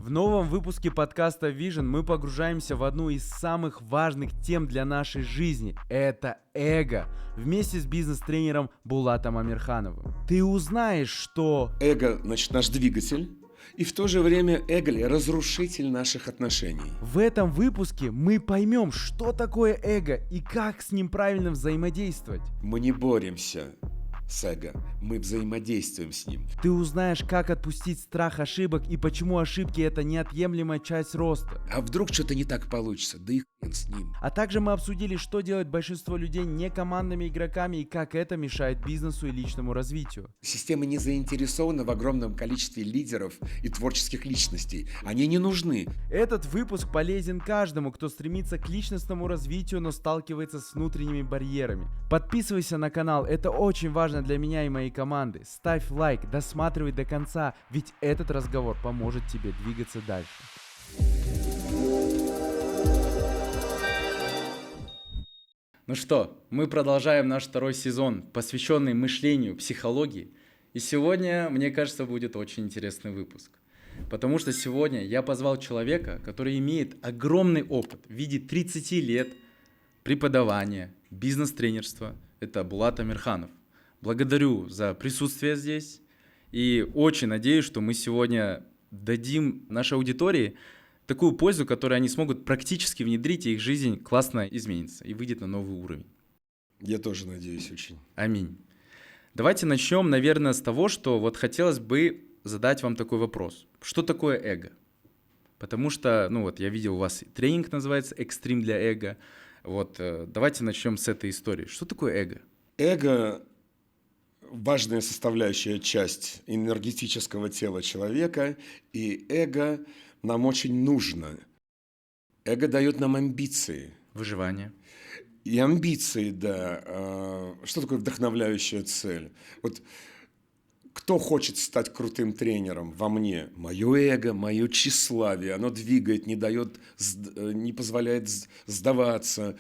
В новом выпуске подкаста Vision мы погружаемся в одну из самых важных тем для нашей жизни. Это эго. Вместе с бизнес-тренером Булатом Амирхановым. Ты узнаешь, что... Эго, значит, наш двигатель, и в то же время эго – разрушитель наших отношений. В этом выпуске мы поймем, что такое эго и как с ним правильно взаимодействовать. Мы не боремся с эго, мы взаимодействуем с ним. Ты узнаешь, как отпустить страх ошибок и почему ошибки – это неотъемлемая часть роста. А вдруг что-то не так получится, да и хрен с ним. А также мы обсудили, что делает большинство людей не командными игроками и как это мешает бизнесу и личному развитию. Система не заинтересована в огромном количестве лидеров и творческих личностей. Они не нужны. Этот выпуск полезен каждому, кто стремится к личностному развитию, но сталкивается с внутренними барьерами. Подписывайся на канал, это очень важно для меня и моей команды. Ставь лайк, досматривай до конца, ведь этот разговор поможет тебе двигаться дальше. Ну что, мы продолжаем наш второй сезон, посвященный мышлению, психологии. И сегодня, мне кажется, будет очень интересный выпуск. Потому что сегодня я позвал человека, который имеет огромный опыт в виде 30 лет преподавания, бизнес-тренерства. Это Булат Амирханов. Благодарю за присутствие здесь. И очень надеюсь, что мы сегодня дадим нашей аудитории такую пользу, которую они смогут практически внедрить, и их жизнь классно изменится и выйдет на новый уровень. Я тоже надеюсь очень. Аминь. Давайте начнем, наверное, с того, что вот хотелось бы задать вам такой вопрос. Что такое эго? Потому что, я видел у вас тренинг называется «Экстрим для эго». Давайте начнем с этой истории. Что такое эго? Эго – важная составляющая часть энергетического тела человека, и эго нам очень нужно. Эго дает нам амбиции. Выживание. И амбиции, да. Что такое вдохновляющая цель? Вот кто хочет стать крутым тренером во мне? Мое эго, мое тщеславие. Оно двигает, не позволяет сдаваться,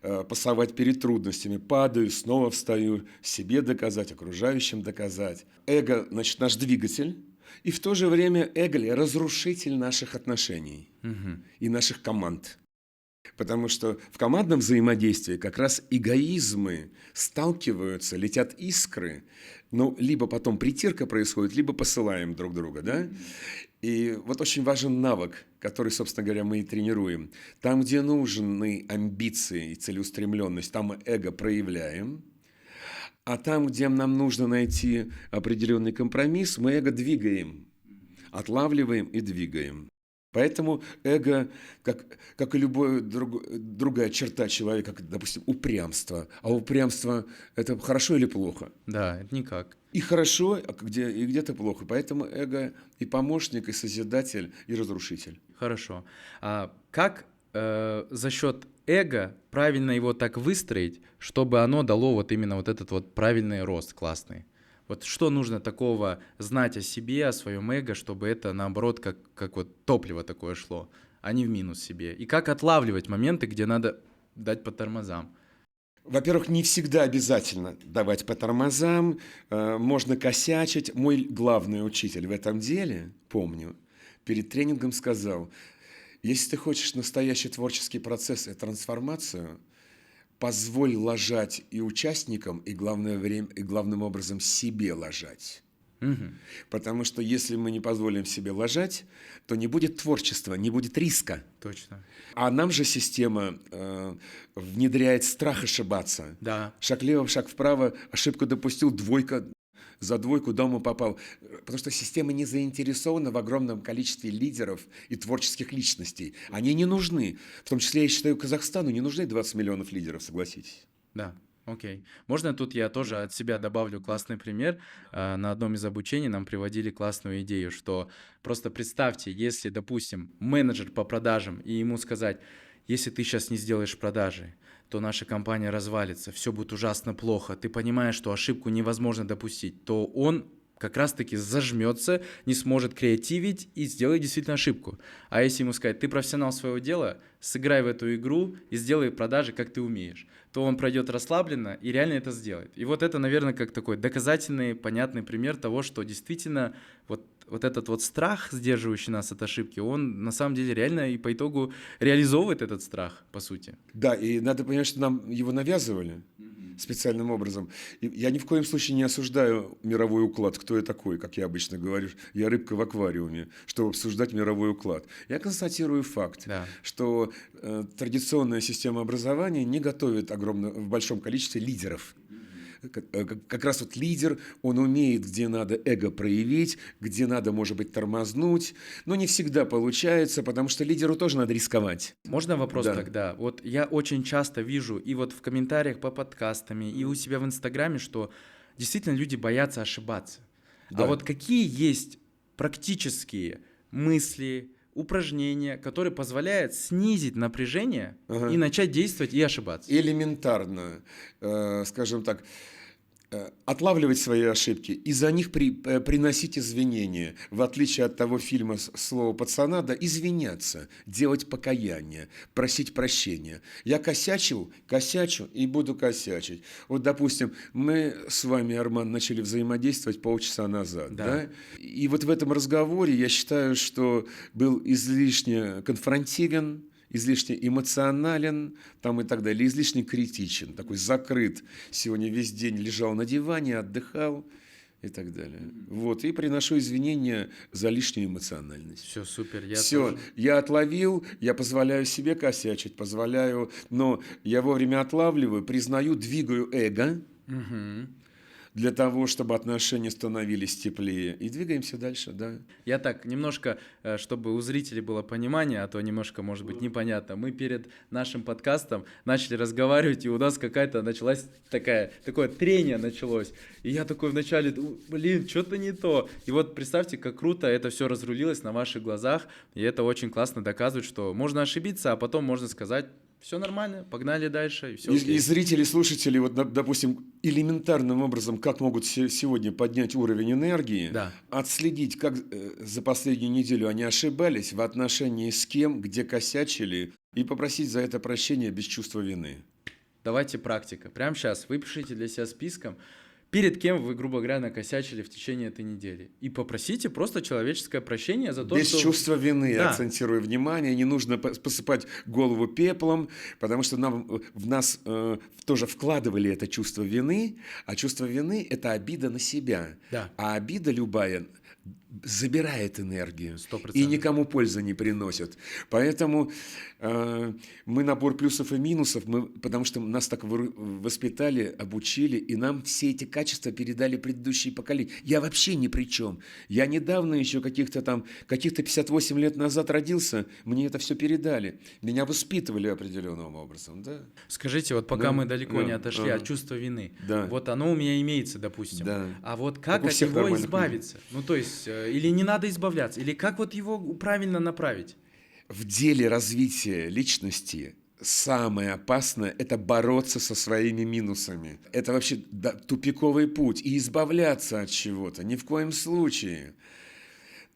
пасовать перед трудностями. Падаю, снова встаю, себе доказать, окружающим доказать. Эго, значит, наш двигатель. И в то же время эго – разрушитель наших отношений и наших команд. Потому что в командном взаимодействии как раз эгоизмы сталкиваются, летят искры, либо потом притирка происходит, либо посылаем друг друга, да? И вот очень важен навык, который, собственно говоря, мы и тренируем. Там, где нужны амбиции и целеустремленность, там эго проявляем. А там, где нам нужно найти определенный компромисс, мы эго двигаем, отлавливаем и двигаем. Поэтому эго, как и любая другая черта человека, как, допустим, упрямство. А упрямство – это хорошо или плохо? Да, это никак. И хорошо, и где-то плохо. Поэтому эго и помощник, и созидатель, и разрушитель. Хорошо. А как за счет эго правильно его так выстроить, чтобы оно дало именно этот правильный рост классный? Вот что нужно такого знать о себе, о своем эго, чтобы это, наоборот, как топливо такое шло, а не в минус себе? И как отлавливать моменты, где надо дать по тормозам? Во-первых, не всегда обязательно давать по тормозам, можно косячить. Мой главный учитель в этом деле, помню, перед тренингом сказал: если ты хочешь настоящий творческий процесс и трансформацию, позволь лажать и участникам, и главным образом себе лажать. Потому что если мы не позволим себе лажать, то не будет творчества, не будет риска. Точно. А нам же система внедряет страх ошибаться. Да. Шаг влево, шаг вправо, ошибку допустил, двойка. За двойку дома попал. Потому что система не заинтересована в огромном количестве лидеров и творческих личностей. Они не нужны. В том числе, я считаю, Казахстану не нужны 20 миллионов лидеров, согласитесь. Да, окей. Можно тут я тоже от себя добавлю классный пример? На одном из обучений нам приводили классную идею, что просто представьте, если, допустим, менеджер по продажам, и ему сказать: если ты сейчас не сделаешь продажи, то наша компания развалится, все будет ужасно плохо, ты понимаешь, что ошибку невозможно допустить, то он как раз-таки зажмется, не сможет креативить и сделает действительно ошибку. А если ему сказать: ты профессионал своего дела, сыграй в эту игру и сделай продажи, как ты умеешь, то он пройдет расслабленно и реально это сделает. И это, наверное, как такой доказательный, понятный пример того, что действительно вот этот вот страх, сдерживающий нас от ошибки, он на самом деле реально и по итогу реализовывает этот страх, по сути. Да, и надо понять, что нам его навязывали специальным образом. И я ни в коем случае не осуждаю мировой уклад, кто я такой, как я обычно говорю. Я рыбка в аквариуме, чтобы обсуждать мировой уклад. Я констатирую факт, Да. что традиционная система образования не готовит в большом количестве лидеров. Как раз вот лидер, он умеет, где надо эго проявить, где надо, может быть, тормознуть, но не всегда получается, потому что лидеру тоже надо рисковать. Можно вопрос Да. тогда? Вот я очень часто вижу и вот в комментариях по подкастам, и у себя в Инстаграме, что действительно люди боятся ошибаться. Да. А вот какие есть практические мысли, упражнения, которые позволяют снизить напряжение Ага. и начать действовать и ошибаться? Элементарно, скажем так, отлавливать свои ошибки и за них приносить извинения. В отличие от того фильма «Слово пацана», да, извиняться, делать покаяние, просить прощения. Я косячу и буду косячить. Вот, допустим, мы с вами, Арман, начали взаимодействовать полчаса назад. Да. Да? И вот в этом разговоре я считаю, что был излишне конфронтивен, излишне эмоционален там и так далее, излишне критичен, такой закрыт. Сегодня весь день лежал на диване, отдыхал и так далее. Вот, и приношу извинения за лишнюю эмоциональность. Все, супер. Все, я отловил, я позволяю себе косячить, но я вовремя отлавливаю, признаю, двигаю эго для того, чтобы отношения становились теплее. И двигаемся дальше, да. Я так немножко, чтобы у зрителей было понимание, а то немножко, может быть, непонятно. Мы перед нашим подкастом начали разговаривать, и у нас какая-то началась такое трение началось. И я такой вначале, блин, что-то не то. И вот представьте, как круто это все разрулилось на ваших глазах. И это очень классно доказывает, что можно ошибиться, а потом можно сказать: все нормально, погнали дальше, и все окей. И зрители, слушатели, вот, допустим, элементарным образом, как могут сегодня поднять уровень энергии, Да. отследить, как за последнюю неделю они ошибались, в отношении с кем, где косячили, и попросить за это прощения без чувства вины. Давайте практика. Прямо сейчас выпишите для себя списком, перед кем вы, грубо говоря, накосячили в течение этой недели. И попросите просто человеческое прощение за то, Без что... чувства вины, Да. акцентирую внимание, не нужно посыпать голову пеплом, потому что в нас тоже вкладывали это чувство вины, а чувство вины – это обида на себя. Да. А обида любая забирает энергию 100%. и никому пользы не приносит. Поэтому мы набор плюсов и минусов, потому что нас так воспитали, обучили, и нам все эти качества передали предыдущие поколения. Я вообще ни при чем. Я недавно еще каких-то 58 лет назад родился, мне это все передали. Меня воспитывали определенным образом. Да? Скажите, вот пока Да, мы далеко не да, отошли от чувства вины, Да. вот оно у меня имеется, допустим, Да. а вот как у от всех него нормальных избавиться? Ну, то есть, или не надо избавляться, или как вот его правильно направить? В деле развития личности самое опасное – это бороться со своими минусами. Это вообще тупиковый путь. И избавляться от чего-то ни в коем случае.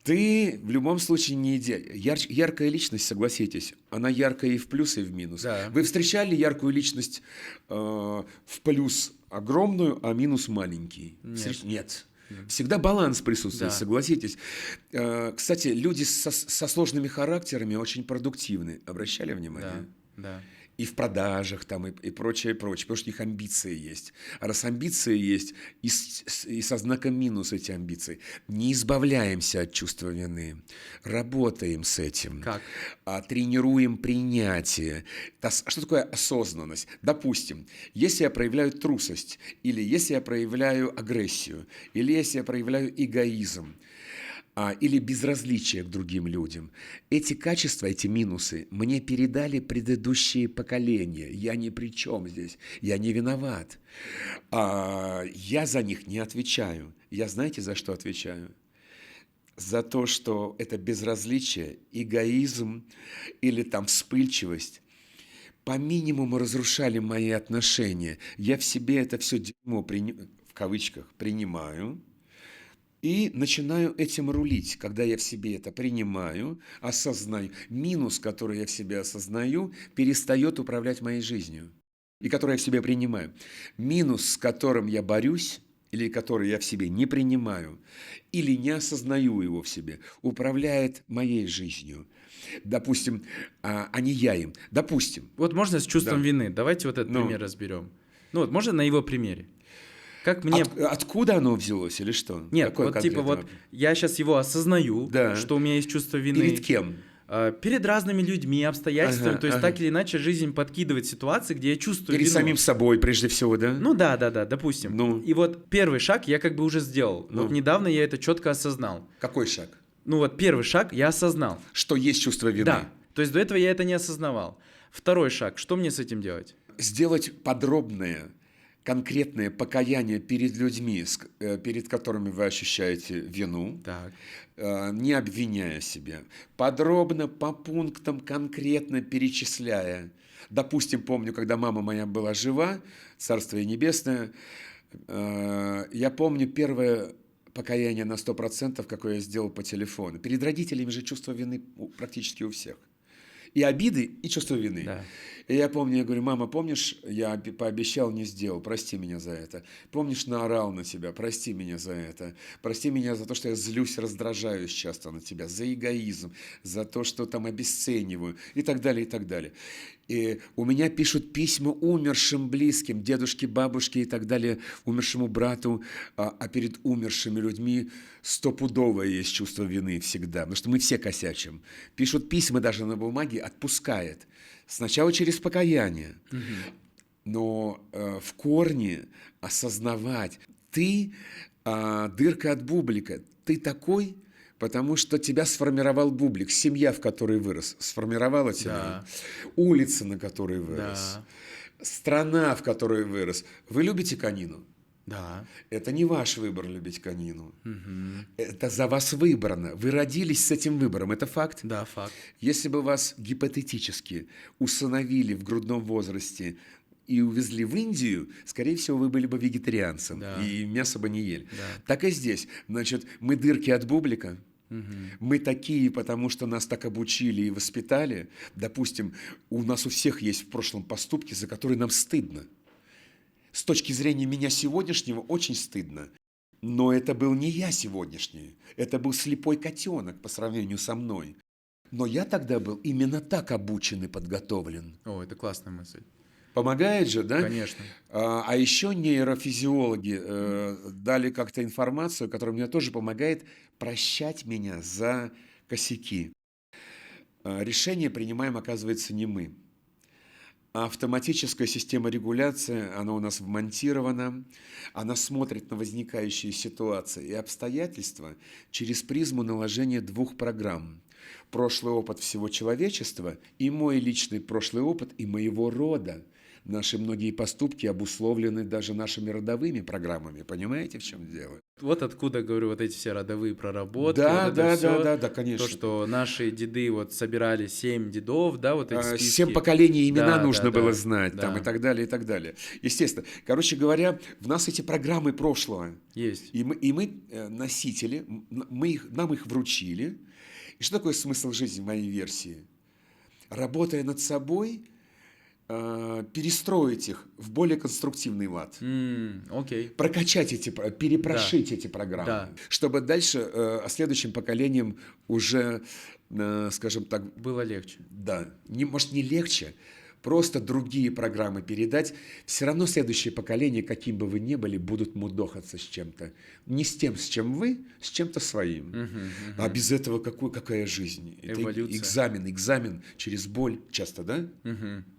Ты в любом случае не идеален. Яркая личность, согласитесь, она яркая и в плюс, и в минус. Да. Вы встречали яркую личность в плюс огромную, а минус маленький? Нет. Нет. Всегда баланс присутствует, Да. согласитесь. Кстати, люди со сложными характерами очень продуктивны. Обращали внимание? Да. И в продажах там, и прочее, прочее, потому что у них амбиции есть. А раз амбиции есть, и со знаком минус эти амбиции, не избавляемся от чувства вины, работаем с этим. Как? Тренируем принятие. Что такое осознанность? Допустим, если я проявляю трусость, или если я проявляю агрессию, или если я проявляю эгоизм, или безразличие к другим людям. Эти качества, эти минусы мне передали предыдущие поколения. Я ни при чем здесь. Я не виноват. Я за них не отвечаю. Я знаете, за что отвечаю? За то, что это безразличие, эгоизм или там вспыльчивость по минимуму разрушали мои отношения. Я в себе это все дерьмо, в кавычках, принимаю. И начинаю этим рулить, когда я в себе это принимаю, осознаю. Минус, который я в себе осознаю, перестает управлять моей жизнью, и который я в себе принимаю. Минус, с которым я борюсь, или который я в себе не принимаю, или не осознаю его в себе, управляет моей жизнью, допустим, а не я им, допустим. Вот можно с чувством Да. вины? Давайте вот этот пример разберем. Ну вот можно на его примере? Как мне... Откуда оно взялось или что? Нет, Какой вот типа конкретно вот вопрос? я сейчас его осознаю, Да. что у меня есть чувство вины. Перед кем? Перед разными людьми, обстоятельствами. Ага, То есть ага. так или иначе жизнь подкидывает ситуации, где я чувствую Перед вину. самим собой, прежде всего, да? Ну да, допустим. Ну. И вот первый шаг я как бы уже сделал. Ну. Вот недавно я это четко осознал. Какой шаг? Ну вот первый шаг я осознал. Что есть чувство вины? Да. То есть до этого я это не осознавал. Второй шаг. Что мне с этим делать? Сделать подробное, конкретное покаяние перед людьми, перед которыми вы ощущаете вину, Так. не обвиняя себя, подробно, по пунктам, конкретно перечисляя. Допустим, помню, когда мама моя была жива, Царствие Небесное, я помню первое покаяние на 100%, какое я сделал по телефону. Перед родителями же чувство вины практически у всех. И обиды, и чувство вины. Да. И я помню, я говорю: мама, помнишь, я пообещал, не сделал, прости меня за это. Помнишь, наорал на тебя, прости меня за это. Прости меня за то, что я злюсь, раздражаюсь часто на тебя, за эгоизм, за то, что там обесцениваю, и так далее, и так далее. И у меня пишут письма умершим близким, дедушке, бабушке и так далее, умершему брату, а перед умершими людьми стопудовое есть чувство вины всегда, потому что мы все косячим. Пишут письма даже на бумаге, отпускает. Сначала через покаяние, но в корне осознавать, ты дырка от бублика, ты такой, потому что тебя сформировал бублик, семья, в которой вырос, сформировала тебя, Да. улица, на которой вырос, Да. страна, в которой вырос. Вы любите конину? Да. Это не ваш выбор любить конину. Это за вас выбрано. Вы родились с этим выбором. Это факт. Да, факт. Если бы вас гипотетически усыновили в грудном возрасте и увезли в Индию, скорее всего, вы были бы вегетарианцем, Да. и мясо бы не ели. Да. Так и здесь. Значит, мы дырки от бублика, мы такие, потому что нас так обучили и воспитали. Допустим, у нас у всех есть в прошлом поступки, за которые нам стыдно. С точки зрения меня сегодняшнего очень стыдно. Но это был не я сегодняшний. Это был слепой котенок по сравнению со мной. Но я тогда был именно так обучен и подготовлен. О, это классная мысль. Помогает же, да? Конечно. А еще нейрофизиологи дали как-то информацию, которая мне тоже помогает прощать меня за косяки. Решение принимаем, оказывается, не мы. Автоматическая система регуляции, она у нас вмонтирована, она смотрит на возникающие ситуации и обстоятельства через призму наложения двух программ. Прошлый опыт всего человечества и мой личный прошлый опыт и моего рода. Наши многие поступки обусловлены даже нашими родовыми программами. Понимаете, в чем дело? Вот откуда, говорю, вот эти все родовые проработки. Да, вот это да, всё. да, конечно. То, что наши деды вот собирали 7 дедов, да, вот эти списки. 7 поколений имена Да, нужно да, было да, знать, да. там, и так далее, и так далее. Естественно. Короче говоря, в нас эти программы прошлого. Есть. И мы носители, нам их вручили. И что такое смысл жизни в моей версии? Работая над собой, перестроить их в более конструктивный лад. Окей. Прокачать перепрошить эти программы, Да. чтобы дальше следующим поколениям уже, скажем так, Было легче. да, может не легче, просто другие программы передать. Все равно следующее поколение, каким бы вы ни были, будут мудохаться с чем-то. Не с тем, с чем вы, с чем-то своим. А без этого какая жизнь? Это Эволюция. экзамен через боль часто, да?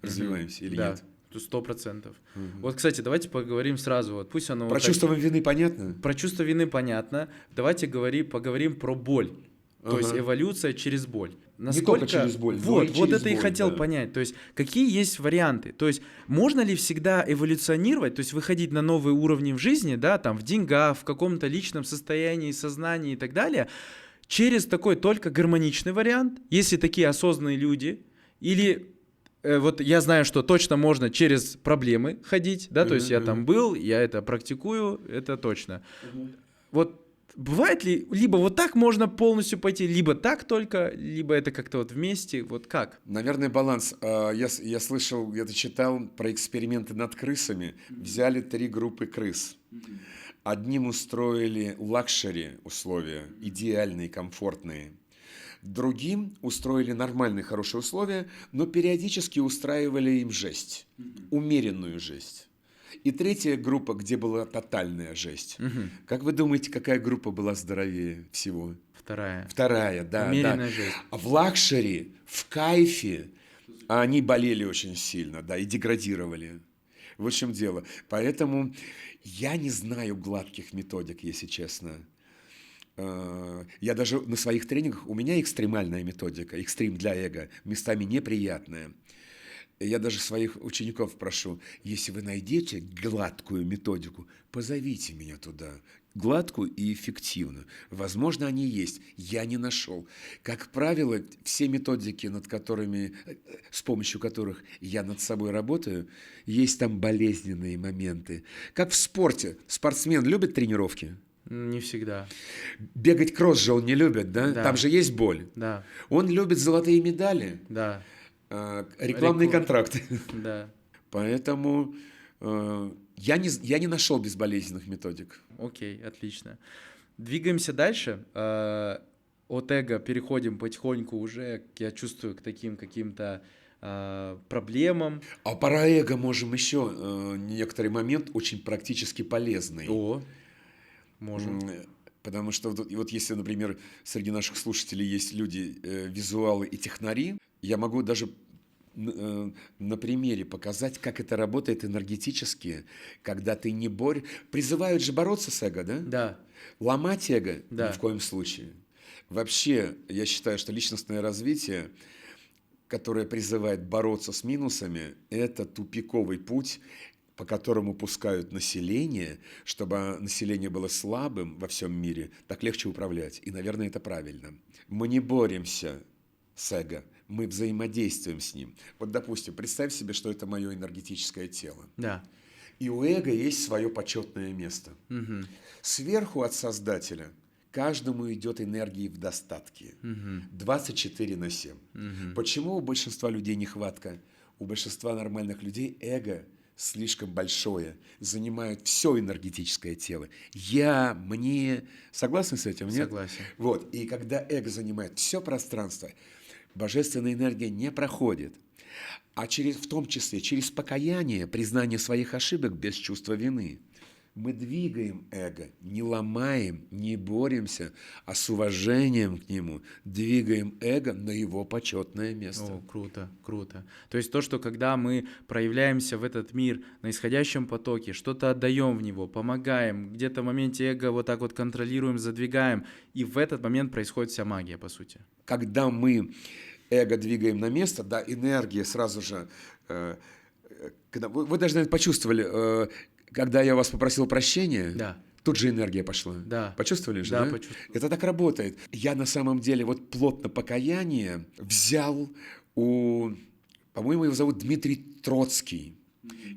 Развиваемся или Да, нет? 100%. Вот, кстати, давайте поговорим сразу. Вот пусть оно Про вот так- чувство вины понятно? Про чувство вины понятно. Давайте поговорим про боль. То есть эволюция через боль. только через боль, но Вот, и вот через это и боль, хотел да. понять. То есть какие есть варианты? То есть можно ли всегда эволюционировать, то есть выходить на новые уровни в жизни, да, там в деньгах, в каком-то личном состоянии, сознании и так далее, через такой только гармоничный вариант, если такие осознанные люди, или вот я знаю, что точно можно через проблемы ходить, да, то есть я там был, я это практикую, это точно. Вот бывает ли, либо вот так можно полностью пойти, либо так только, либо это как-то вот вместе, вот как? Наверное, баланс. Я слышал, где-то читал про эксперименты над крысами. Взяли 3 группы крыс. Одним устроили лакшери условия, идеальные, комфортные. Другим устроили нормальные, хорошие условия, но периодически устраивали им жесть, умеренную жесть. И третья группа, где была тотальная жесть. Как вы думаете, какая группа была здоровее всего? Вторая. Вторая, да. Умеренная жесть. А в лакшери, в кайфе они болели очень сильно, да, и деградировали. В общем дело. Поэтому я не знаю гладких методик, если честно. Я даже на своих тренингах, у меня экстремальная методика, экстрим для эго, местами неприятная. Я даже своих учеников прошу, если вы найдете гладкую методику, позовите меня туда. Гладкую и эффективную. Возможно, они есть. Я не нашел. Как правило, все методики, с помощью которых я над собой работаю, есть там болезненные моменты. Как в спорте. Спортсмен любит тренировки? Не всегда. Бегать кросс же он не любит, да? Да. Там же есть боль. Да. Он любит золотые медали, Да. рекламные контракты. Да. Поэтому я не нашел безболезненных методик. Окей, отлично. Двигаемся дальше. От эго переходим потихоньку уже, я чувствую, к таким каким-то проблемам. А про эго можем еще некоторый момент очень практически полезный. О, можем. Потому что вот если, например, среди наших слушателей есть люди, визуалы и технари, я могу даже на примере показать, как это работает энергетически, когда ты не борешься. Призывают же бороться с эго, да? Да. Ломать эго Да. ни в коем случае. Вообще, я считаю, что личностное развитие, которое призывает бороться с минусами, это тупиковый путь, по которому пускают население, чтобы население было слабым во всем мире, так легче управлять. И, наверное, это правильно. Мы не боремся с эго, мы взаимодействуем с ним. Вот, допустим, представь себе, что это мое энергетическое тело. Да. И у эго есть свое почетное место. Угу. Сверху от Создателя каждому идет энергии в достатке. 24/7. Почему у большинства людей нехватка? У большинства нормальных людей эго слишком большое, занимает все энергетическое тело. Я, мне. Согласны с этим? Нет? Согласен. Вот. И когда эго занимает все пространство, божественная энергия не проходит. А в том числе через покаяние, признание своих ошибок без чувства вины, мы двигаем эго, не ломаем, не боремся, а с уважением к нему двигаем эго на его почетное место. О, круто, круто. То есть то, что когда мы проявляемся в этот мир на исходящем потоке, что-то отдаем в него, помогаем, где-то в моменте эго вот так вот контролируем, задвигаем, и в этот момент происходит вся магия, по сути. Когда мы эго двигаем на место, да, энергия сразу же... Вы даже, наверное, почувствовали... Когда я вас попросил прощения, Да. тут же энергия пошла. Да. Почувствовали же, Да, да? почувствовал. Это так работает. Я на самом деле вот плотно покаяние взял по-моему, его зовут Дмитрий Троцкий.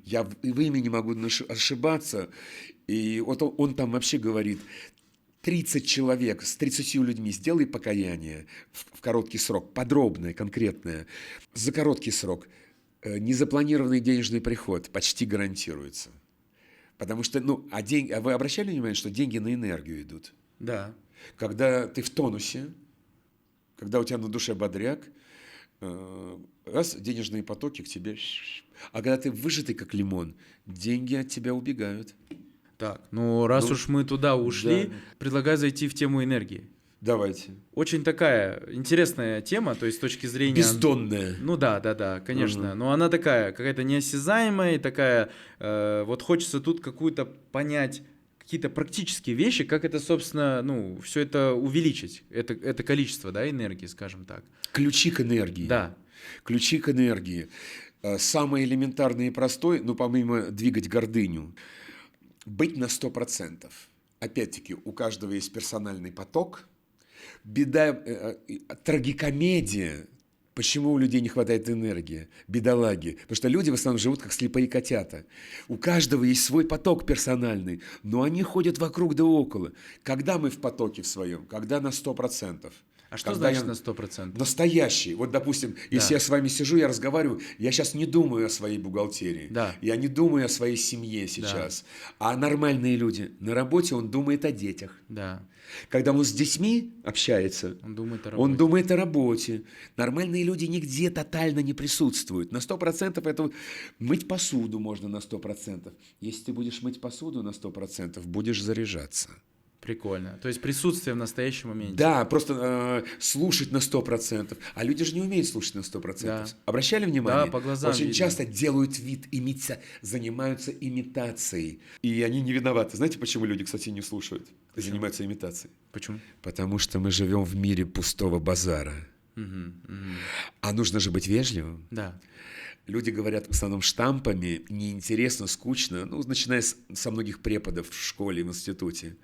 Я в имени могу ошибаться. И вот он там вообще говорит, 30 человек с 30 людьми сделай покаяние в короткий срок, подробное, конкретное, за короткий срок. Незапланированный денежный приход почти гарантируется. Потому что, а вы обращали внимание, что деньги на энергию идут? Да. Когда ты в тонусе, когда у тебя на душе бодряк, раз, денежные потоки к тебе, а когда ты выжатый как лимон, деньги от тебя убегают. Так, раз уж мы туда ушли, предлагаю зайти в тему энергии. Давайте. Очень такая интересная тема, то есть с точки зрения... Бездонная. Да, конечно. Но она такая, какая-то неосязаемая, и такая, вот хочется тут какую-то понять, какие-то практические вещи, как это, собственно, все это увеличить, это количество, да, энергии, скажем так. Ключи к энергии. Да. Ключи к энергии. Самый элементарный и простой, помимо двигать гордыню, быть на 100%. Опять-таки, у каждого есть персональный поток. Беда, трагикомедия, почему у людей не хватает энергии, бедолаги. Потому что люди в основном живут как слепые котята. У каждого есть свой поток персональный, но они ходят вокруг да около. Когда мы в потоке в своем? Когда на 100%. А что Когда значит я на 100%? настоящий, вот, допустим, если Да, я с вами сижу, я разговариваю, я сейчас не думаю о своей бухгалтерии, да, я не думаю о своей семье да, сейчас, а нормальные люди на работе, он думает о детях. да. Когда он с детьми общается, Он думает о он работе. думает о работе. Нормальные люди нигде тотально не присутствуют. На 100% это мыть посуду можно на 100%. Если ты будешь мыть посуду на 100%, будешь заряжаться. Прикольно. То есть присутствие в настоящем моменте. Да, просто слушать на 100%. А люди же не умеют слушать на 100%. Да, Обращали да, внимание? по глазам Очень видно. часто делают вид, занимаются имитацией. И они не виноваты. Знаете, почему люди, кстати, не слушают? И Почему? занимаются имитацией. Почему? Потому что мы живем в мире пустого базара. Мгм, мгм. А нужно же быть вежливым. Да, Люди говорят в основном штампами, неинтересно, скучно, ну, начиная со многих преподов в школе, в институте.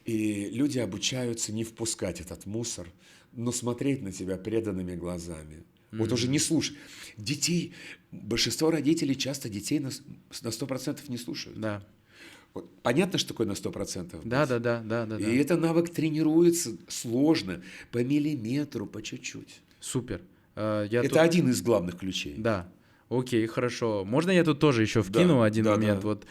И люди обучаются не впускать этот мусор, но смотреть на тебя преданными глазами. Вот уже не слушай. Детей, большинство родителей часто детей на 100% не слушают. да, Вот, понятно, что такое на 100% да, быть? да, да, да, да, И да. этот навык тренируется сложно, по миллиметру, по чуть-чуть. Супер. Я Это тут, один из главных ключей. да. Окей, хорошо. Можно я тут тоже еще Да, вкину один да, момент? да. Вот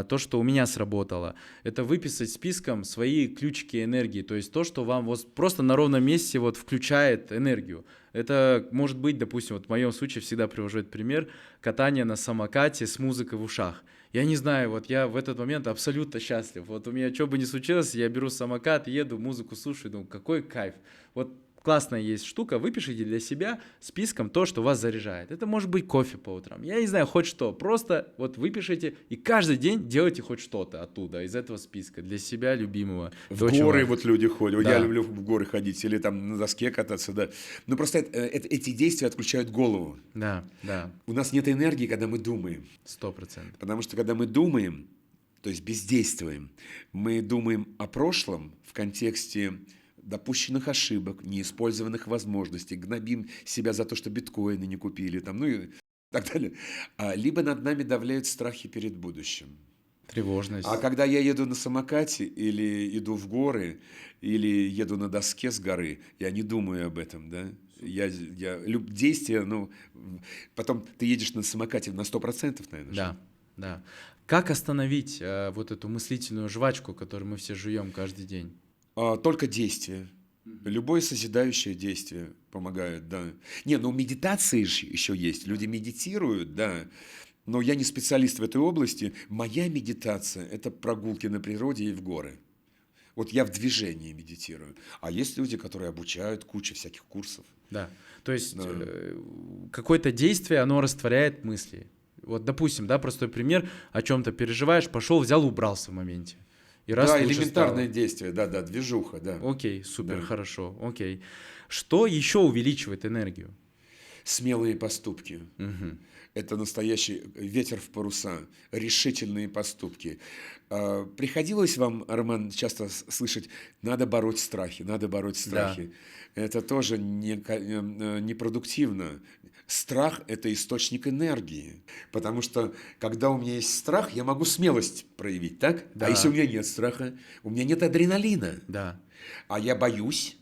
то, что у меня сработало, это выписать списком свои ключики энергии, то есть то, что вам вот просто на ровном месте вот включает энергию. Это может быть, допустим, вот в моем случае всегда привожу этот пример, катание на самокате с музыкой в ушах. Я не знаю, вот я в этот момент абсолютно счастлив. Вот у меня что бы ни случилось, я беру самокат, еду, музыку слушаю, думаю, какой кайф. Вот классная есть штука, выпишите для себя списком то, что вас заряжает. Это может быть кофе по утрам, я не знаю, хоть что. Просто вот выпишите и каждый день делайте хоть что-то оттуда, из этого списка, для себя любимого. В Это очень горы важно. вот люди ходят. Я Да. люблю в горы ходить или там на доске кататься, да. Но просто эти действия отключают голову. Да, да, У нас нет энергии, когда мы думаем. 100%. Потому что когда мы думаем, то есть бездействуем, мы думаем о прошлом в контексте допущенных ошибок, неиспользованных возможностей, гнобим себя за то, что биткоины не купили, там, ну и так далее. Либо над нами давляют страхи перед будущим. А Тревожность. когда я еду на самокате или иду в горы, или еду на доске с горы, я не думаю об этом, да? Действие, ну, потом ты едешь на самокате на 100%, наверное. Да, да. Как остановить вот эту мыслительную жвачку, которую мы все жуем каждый день? Только действие. Любое созидающее действие помогает, да. Не, ну медитации еще есть. Люди медитируют, да. Но я не специалист в этой области. Моя медитация – это прогулки на природе и в горы. Вот я в движении медитирую. А есть люди, которые обучают кучу всяких курсов. Да, то есть Да. какое-то действие, оно растворяет мысли. Вот, допустим, да, простой пример, о чем-то переживаешь, пошел, взял, убрался в моменте. И раз Да, лучше элементарное стало. действие, да, движуха, да. Окей, супер, Да. хорошо, окей. Что еще увеличивает энергию? Смелые поступки. Мгм. Это настоящий ветер в паруса, решительные поступки. Приходилось вам, Роман, часто слышать, надо борооть страхи, надо борооть страхи. Это тоже непродуктивно. Страх – это источник энергии, потому что, когда у меня есть страх, я могу смелость проявить, так? Да. А если у меня нет страха, у меня нет адреналина, Да, а я боюсь,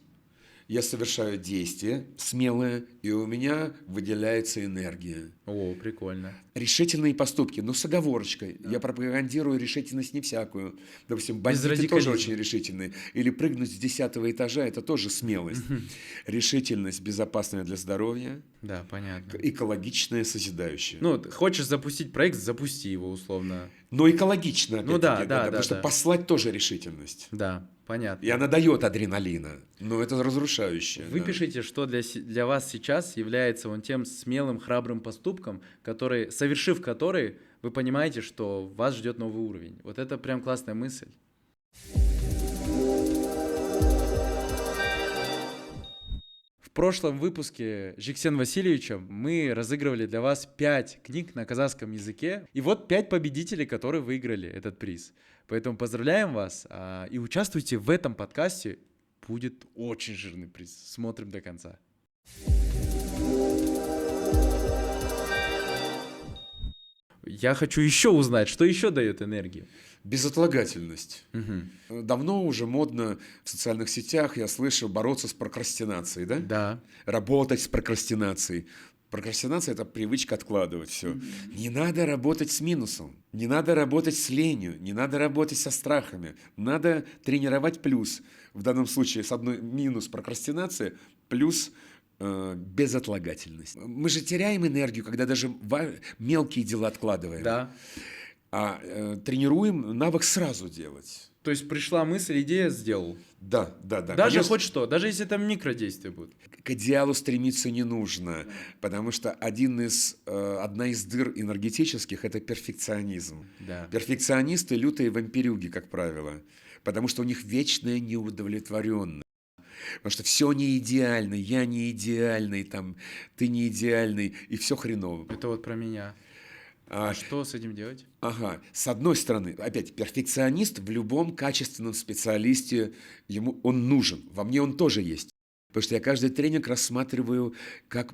я совершаю действие смелое, и у меня выделяется энергия. о, прикольно. Решительные поступки, но с оговорочкой. Я пропагандирую решительность не всякую. Допустим, бандиты тоже радикализма. очень решительные. Или прыгнуть с 10-го этажа – это тоже смелость. Решительность безопасная для здоровья, Да, понятно. экологичная, созидающая. Ну, хочешь запустить проект, запусти его условно. Но экологично, Ну да, опять-таки, да, потому что да. послать тоже решительность. Да, понятно. И она дает адреналина, но это разрушающее. да. Выпишите, что для вас сейчас является вон тем смелым, храбрым поступком, совершив который, вы понимаете, что вас ждет новый уровень. Вот это прям классная мысль. В прошлом выпуске с Жексен Васильевичем мы разыгрывали для вас 5 книг на казахском языке. И вот 5 победителей, которые выиграли этот приз. Поэтому поздравляем вас и участвуйте в этом подкасте. Будет очень жирный приз. Смотрим до конца. Я хочу еще узнать, что еще дает энергию. Безотлагательность. Мгм. Давно уже модно в социальных сетях, я слышу, бороться с прокрастинацией, да? Да. Работать с прокрастинацией. Прокрастинация – это привычка откладывать все. Не надо работать с минусом, не надо работать с ленью, не надо работать со страхами. Надо тренировать плюс. В данном случае с одной минус прокрастинация, плюс безотлагательность. Мы же теряем энергию, когда даже мелкие дела откладываем. Да. А тренируем навык сразу делать. То есть пришла мысль, идея, сделал. Да. Даже Конечно, хоть что, даже если это микродействие будет. к идеалу стремиться не нужно, потому что одна из дыр энергетических – это перфекционизм. Да. Перфекционисты – лютые вампирюги, как правило, потому что у них вечная неудовлетворенность. Потому что все не идеально, я не идеальный, там, ты не идеальный, и все хреново. Это вот про меня. А что с этим делать? Ага, с одной стороны, опять, перфекционист в любом качественном специалисте, он нужен, во мне он тоже есть. Потому что я каждый тренинг рассматриваю как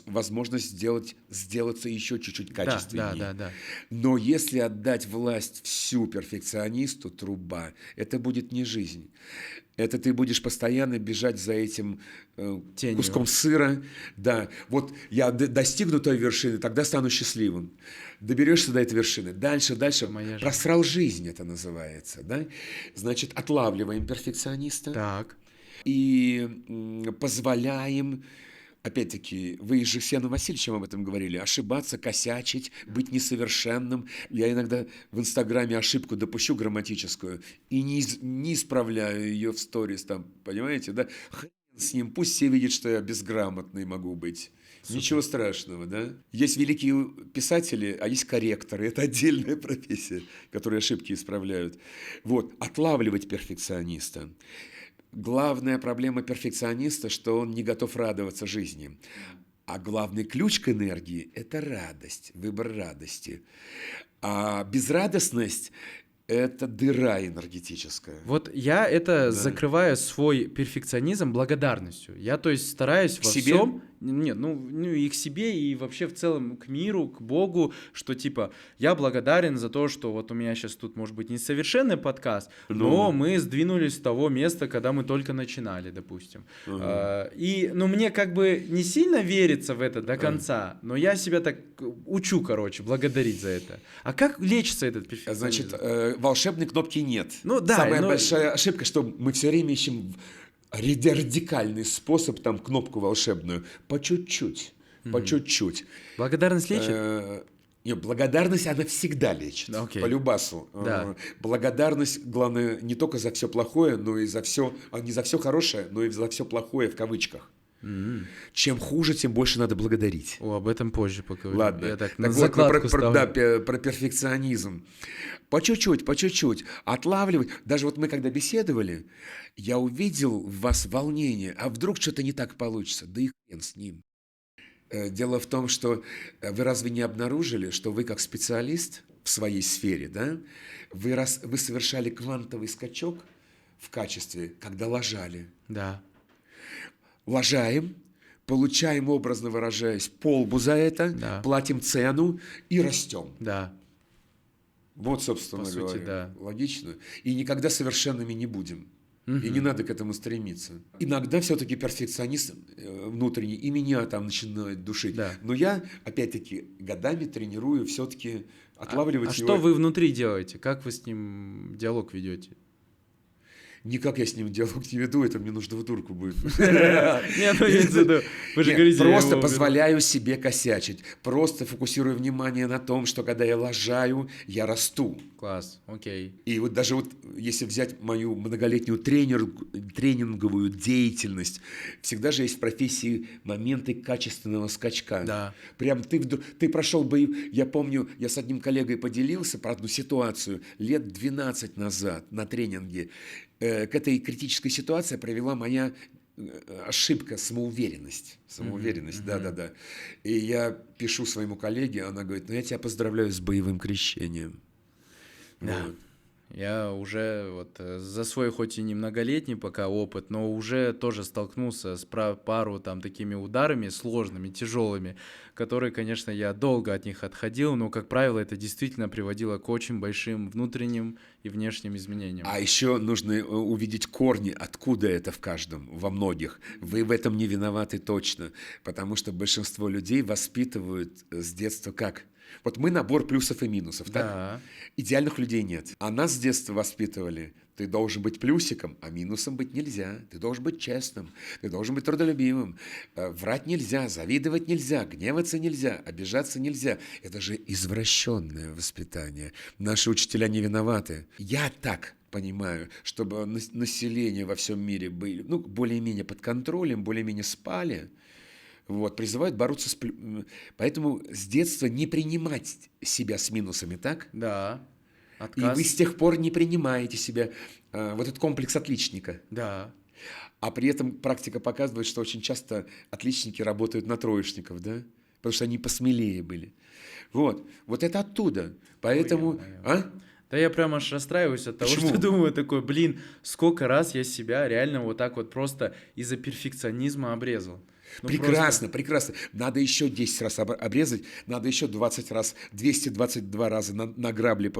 возможность сделаться еще чуть-чуть качественнее. Да. Но если отдать власть всю перфекционисту, труба, это будет не жизнь. Это ты будешь постоянно бежать за этим Тенью. куском сыра. Да, вот я достигну той вершины, тогда стану счастливым. Доберешься до этой вершины. Дальше. Моя Просрал жизнь, это называется. Да? Значит, отлавливаем перфекциониста. Так. И позволяем, опять-таки, вы же с Яном Васильевичем об этом говорили, ошибаться, косячить, быть несовершенным. Я иногда в Инстаграме ошибку допущу грамматическую и не исправляю ее в сторис, там, понимаете, да? Хрен с ним, пусть все видят, что я безграмотный могу быть. Супер. Ничего страшного, да? Есть великие писатели, а есть корректоры. Это отдельная профессия, которые ошибки исправляют. Вот, отлавливать перфекциониста. Главная проблема перфекциониста, что он не готов радоваться жизни. А главный ключ к энергии – это радость, выбор радости. А безрадостность – это дыра энергетическая. Вот я это закрываю свой перфекционизм благодарностью. Я, то есть, стараюсь во себе? всем, нет, и к себе, и вообще в целом к миру, к Богу, что типа я благодарен за то, что вот у меня сейчас тут может быть несовершенный подкаст, но мы сдвинулись с того места, когда мы только начинали, допустим. Мне как бы не сильно верится в это до конца, но я себя так учу, благодарить за это. А как лечится этот перфекционизм? Значит, волшебной кнопки нет. Ну да. Самая большая ошибка, что мы все время ищем радикальный способ, там, кнопку волшебную. По чуть-чуть. Благодарность лечит? Нет, благодарность, она всегда лечит. Окей. По любасу. Да. Благодарность, главное, не только за все плохое, но и за все, не за все хорошее, но и за все плохое в кавычках. Чем хуже, тем больше надо благодарить. Об этом позже поговорим. Ладно. Я так вот закладку ставлю. про перфекционизм. По чуть-чуть, отлавливать. Даже вот мы когда беседовали, я увидел в вас волнение, а вдруг что-то не так получится? Да и хрен с ним. Дело в том, что вы разве не обнаружили, что вы как специалист в своей сфере, да, вы совершали квантовый скачок в качестве, когда лажали. Да. Лажаем, получаем, образно выражаясь, полбу за это, платим цену и растем. Да. Вот, собственно По говоря, сути, да. логично. И никогда совершенными не будем. И не надо к этому стремиться. Иногда все-таки перфекционист внутренний и меня там начинает душить. Да. Но я, опять-таки, годами тренирую все-таки отлавливать его. Что вы внутри делаете? Как вы с ним диалог ведете? Никак я с ним диалог не веду, это мне нужно в дурку будет. Вы же говорите... Просто позволяю себе косячить. Просто фокусирую внимание на том, что когда я лажаю, я расту. Класс, окей. И вот даже вот если взять мою многолетнюю тренинговую деятельность, всегда же есть в профессии моменты качественного скачка. Да. Прям ты прошел бы... Я помню, я с одним коллегой поделился про одну ситуацию лет 12 назад на тренинге. К этой критической ситуации привела моя ошибка, самоуверенность. Да. И я пишу своему коллеге, она говорит, я тебя поздравляю с боевым крещением. Да. Вот. Я уже вот за свой хоть и не многолетний пока опыт, но уже тоже столкнулся с пару там такими ударами сложными, тяжелыми, которые, конечно, я долго от них отходил, но, как правило, это действительно приводило к очень большим внутренним и внешним изменениям. А еще нужно увидеть корни, откуда это в каждом, во многих. Вы в этом не виноваты точно, потому что большинство людей воспитывают с детства как? Вот мы набор плюсов и минусов, так? Да, Идеальных людей нет. А нас с детства воспитывали. Ты должен быть плюсиком, а минусом быть нельзя. Ты должен быть честным, ты должен быть трудолюбивым. Врать нельзя, завидовать нельзя, гневаться нельзя, обижаться нельзя. Это же извращенное воспитание. Наши учителя не виноваты. Я так понимаю, чтобы население во всем мире были, ну, более-менее под контролем, более-менее спали, вот, призывают бороться с... Поэтому с детства не принимать себя с минусами, так? да, И вы отказ, с тех пор не принимаете себя, вот этот комплекс отличника. да. А при этом практика показывает, что очень часто отличники работают на троечников, да? Потому что они посмелее были. Вот это оттуда. Поэтому... Ой-ё-моё. А? Да я прям аж расстраиваюсь от того, Почему? что думаю такой, блин, сколько раз я себя реально вот так вот просто из-за перфекционизма обрезал. Ну просто, Прекрасно, прекрасно. Надо еще 10 раз обрезать, надо еще 20 раз, 222 раза на грабли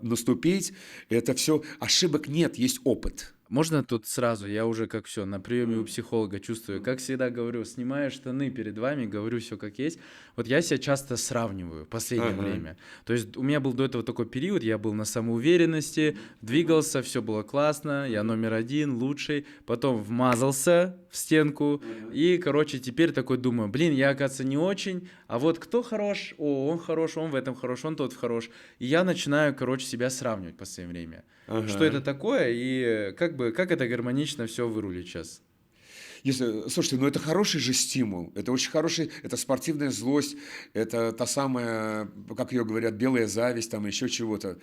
наступить. Это все, ошибок нет, есть опыт. можно тут сразу, я уже как все на приеме у психолога чувствую, как всегда говорю, снимаю штаны перед вами, говорю все как есть. Вот я себя часто сравниваю в последнее Ага. время. То есть у меня был до этого такой период, я был на самоуверенности, двигался, все было классно, я номер один, лучший. Потом вмазался в стенку и, короче, теперь такой думаю, блин, я, оказывается, не очень, а вот кто хорош, он хорош, он в этом хорош, он тот хорош. И я начинаю, короче, себя сравнивать в последнее время. Что это Ага. такое и как это гармонично все вырулить сейчас? Слушайте, ну это хороший же стимул, это очень хороший, это спортивная злость, это та самая, как ее говорят, белая зависть, там еще чего-то.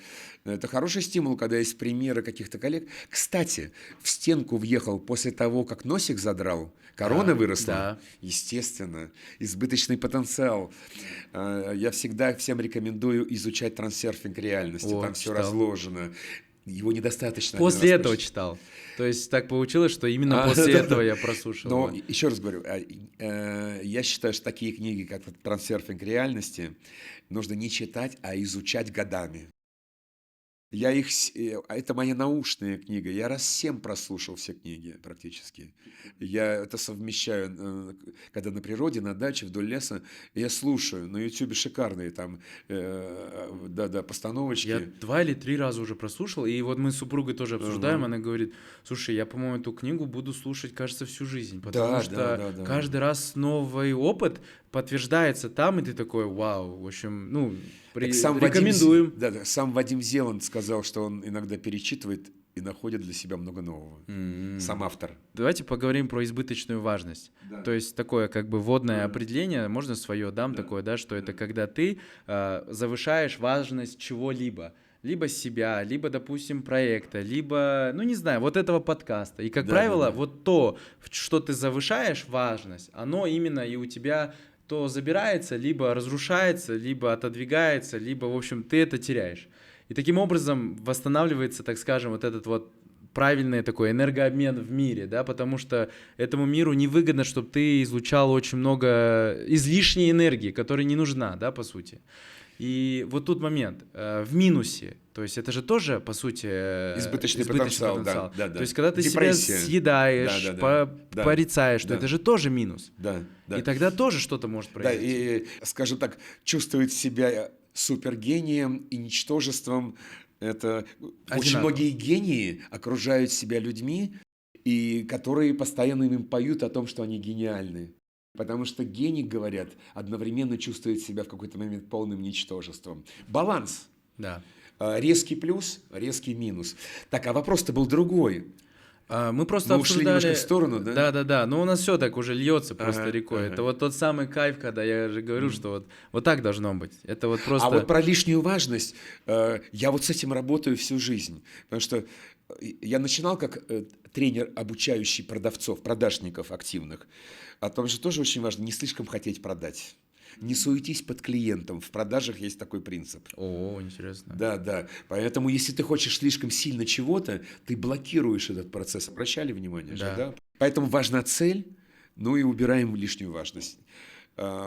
Это хороший стимул, когда есть примеры каких-то коллег. Кстати, в стенку въехал после того, как носик задрал, корона Да, выросла. да. Естественно, избыточный потенциал. Я всегда всем рекомендую изучать трансерфинг реальности, О, там все читал. разложено. Его недостаточно один После раз этого прочитать. читал. То есть так получилось, что именно после этого Да-да-да. я прослушал Но его. еще раз говорю, я считаю, что такие книги, как «Трансерфинг реальности», нужно не читать, а изучать годами. Это моя научная книга. Я раз 7 прослушал все книги практически. Я это совмещаю, когда на природе, на даче, вдоль леса. Я слушаю. На Ютубе шикарные там, да-да, Я постановочки. 2 или 3 раза уже прослушал, и вот мы с супругой тоже обсуждаем, Ага. она говорит, слушай, я, по-моему, эту книгу буду слушать, кажется, всю жизнь, потому Да, да, что да, да. каждый раз новый опыт подтверждается там, и ты такой, вау, в общем, ну, Так сам рекомендуем. Сам Вадим Зеланд сказал, что он иногда перечитывает и находит для себя много нового. Сам автор. Давайте поговорим про избыточную важность. Да. То есть такое как бы вводное определение, можно свое дам такое, да, что это когда ты завышаешь важность чего-либо. Либо себя, либо, допустим, проекта, либо, ну не знаю, вот этого подкаста. И, как Да, правило, да, да. вот то, что ты завышаешь важность, оно именно и у тебя то забирается, либо разрушается, либо отодвигается, либо, в общем, ты это теряешь. И таким образом восстанавливается, так скажем, вот этот вот правильный такой энергообмен в мире, да, потому что этому миру невыгодно, чтобы ты излучал очень много излишней энергии, которая не нужна, да, по сути. И вот тут момент, в минусе, то есть это же тоже, по сути, Избыточный потенциал, да, да, да. То есть когда ты Депрессия. себя съедаешь, Да, да, да. Да, порицаешь, то да. это же тоже минус. Да, да. И тогда тоже что-то может Да, произойти. и, скажем так, чувствовать себя супергением и ничтожеством, это очень Одинаково. многие гении окружают себя людьми, и которые постоянно им поют о том, что они гениальны. Потому что гений, говорят, одновременно чувствует себя в какой-то момент полным ничтожеством. Баланс. Да. Резкий плюс, резкий минус. Так, а вопрос-то был другой. Мы просто Мы ушли обсуждали... немножко в сторону, да? Да-да-да, но у нас все так уже льется просто Ага, рекой. ага. Это вот тот самый кайф, когда я же говорю, что вот так должно быть. Это вот просто... А вот про лишнюю важность, я вот с этим работаю всю жизнь. Потому что я начинал как тренер, обучающий продавцов, продажников активных. О том же тоже очень важно не слишком хотеть продать. Не суетись под клиентом. В продажах есть такой принцип. О, интересно. Да, да. Поэтому, если ты хочешь слишком сильно чего-то, ты блокируешь этот процесс. Обращали внимание же, Да. да? Поэтому важна цель, ну и убираем лишнюю важность.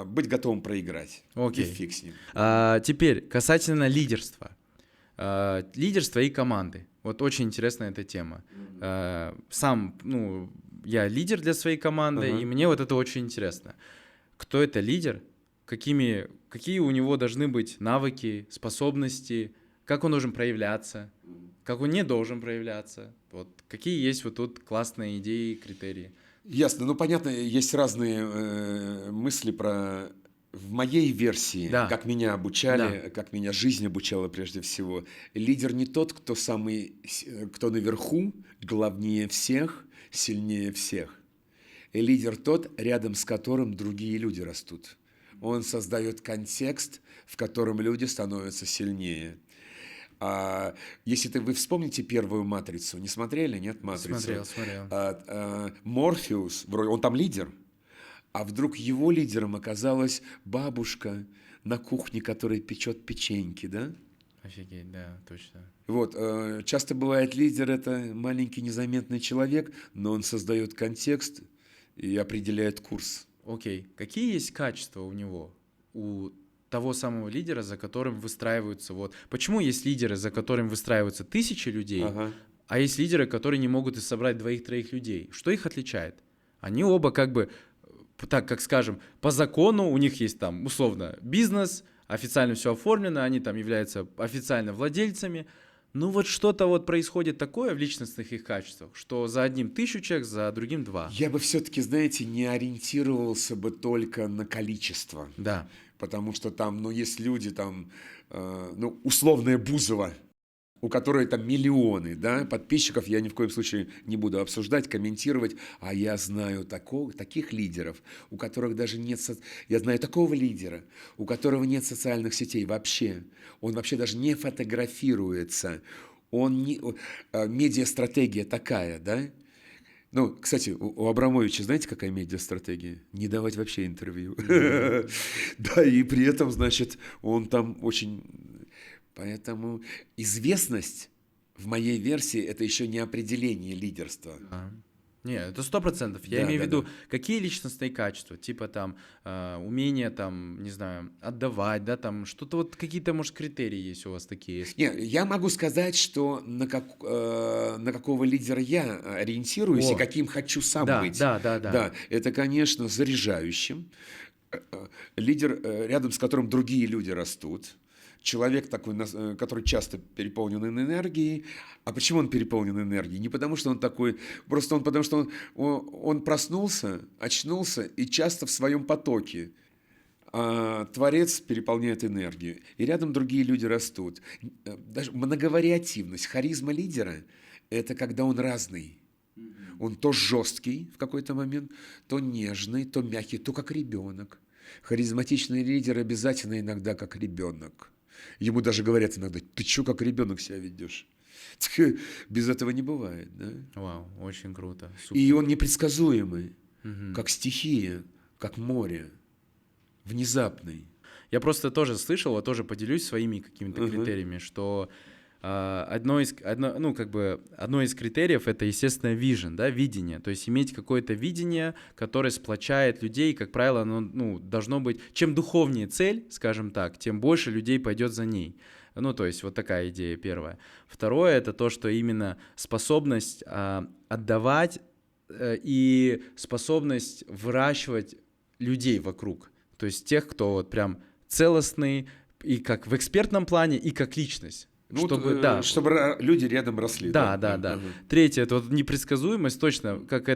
Быть готовым проиграть. Окей. И фиг с ним. Теперь касательно лидерства. Лидерство и команды. Вот очень интересная эта тема. Сам, ну, я лидер для своей команды, Ага. и мне вот это очень интересно. Кто это лидер? Какие у него должны быть навыки, способности, как он должен проявляться, как он не должен проявляться. Вот какие есть вот тут классные идеи, критерии. Ясно. Ну, понятно, есть разные мысли про... В моей версии, Да. как меня обучали, как меня жизнь обучала прежде всего, лидер не тот, кто кто наверху, главнее всех, сильнее всех. И лидер тот, рядом с которым другие люди растут. Он создает контекст, в котором люди становятся сильнее. Если вы вспомните первую «Матрицу», не смотрели, нет, «Матрицу»? Смотрел. Морфеус, он там лидер, а вдруг его лидером оказалась бабушка на кухне, которая печет печеньки, да? Офигеть, да, точно. Вот, часто бывает лидер – это маленький незаметный человек, но он создает контекст и определяет курс. Окей. Какие есть качества у него, у того самого лидера, за которым выстраиваются вот... Почему есть лидеры, за которым выстраиваются тысячи людей, Ага. а есть лидеры, которые не могут и собрать 2-3 людей? Что их отличает? Они оба как бы, так как скажем, по закону у них есть там условно бизнес, официально все оформлено, они там являются официально владельцами. Ну вот что-то вот происходит такое в личностных их качествах, что за одним 1000 человек, за другим 2. Я бы все-таки, знаете, не ориентировался бы только на количество. Да. Потому что там, ну, есть люди, там, условная Бузова, у которой там миллионы, да, подписчиков, я ни в коем случае не буду обсуждать, комментировать, а я знаю таких лидеров, у которых даже нет, я знаю такого лидера, у которого нет социальных сетей вообще, он вообще даже не фотографируется, медиастратегия такая, да. Ну, кстати, у Абрамовича знаете, какая медиастратегия? Не давать вообще интервью. Да, и при этом, значит, он там очень... Поэтому известность, в моей версии, это еще не определение лидерства. Не, это 100%. Я имею в виду, какие личностные качества, типа там умение там, не знаю, отдавать, да, там что-то вот какие-то, может, критерии есть у вас такие? Не, я могу сказать, что на какого лидера я ориентируюсь и каким хочу сам быть. Да, это, конечно, заряжающим. Лидер, рядом с которым другие люди растут. Человек такой, который часто переполнен энергией. А почему он переполнен энергией? Не потому, что он такой, просто потому, что он проснулся, очнулся и часто в своем потоке. А Творец переполняет энергию. И рядом другие люди растут. Даже многовариативность, харизма лидера – это когда он разный. Он то жесткий в какой-то момент, то нежный, то мягкий, то как ребенок. Харизматичный лидер обязательно иногда как ребенок. Ему даже говорят иногда: ты что, как ребенок себя ведешь? Без этого не бывает, да? Вау, очень круто. Супер. И он непредсказуемый, как стихия, как море, внезапный. Я просто тоже слышал, тоже поделюсь своими какими-то критериями, что одно из критериев — это, естественно, vision, да, видение. То есть иметь какое-то видение, которое сплочает людей. Как правило, оно должно быть... Чем духовнее цель, скажем так, тем больше людей пойдет за ней. Ну, то есть вот такая идея первая. Второе — это то, что именно способность отдавать и способность выращивать людей вокруг. То есть тех, кто вот прям целостный и как в экспертном плане, и как личность. Чтобы люди рядом росли. Да. Третье — это вот непредсказуемость, точно, как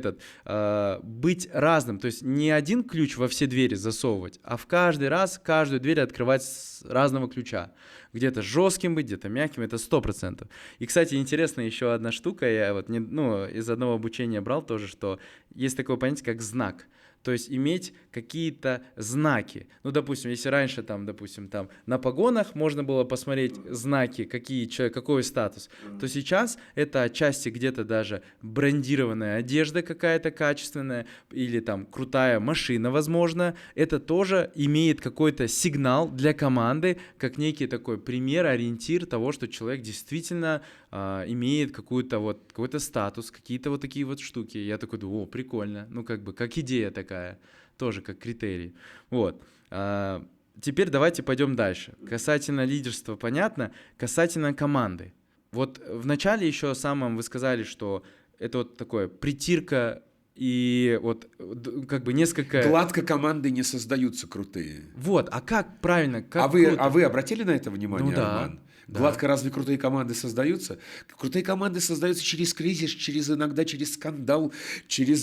быть разным. То есть не один ключ во все двери засовывать, а в каждый раз каждую дверь открывать с разного ключа. Где-то жестким быть, где-то мягким, это 100%. И, кстати, интересная еще одна штука, я вот из одного обучения брал тоже, что есть такое понятие, как знак. То есть иметь какие-то знаки. Ну, допустим, если раньше там, допустим, там на погонах можно было посмотреть знаки, какой статус, то сейчас это отчасти где-то даже брендированная одежда какая-то качественная или там крутая машина, возможно. Это тоже имеет какой-то сигнал для команды, как некий такой пример, ориентир того, что человек действительно имеет какой-то статус, какие-то вот такие вот штуки. Я такой думаю, прикольно, ну как бы как идея такая, тоже как критерий. Вот. Теперь давайте пойдем дальше. Касательно лидерства, понятно. Касательно команды. Вот в начале еще самом вы сказали, что это вот такое притирка и вот как бы несколько... Гладко команды не создаются крутые. Вот, а как правильно? Как вы обратили на это внимание, Ну да, Арман? да. Гладко разве крутые команды создаются? Крутые команды создаются через кризис, иногда через скандал, То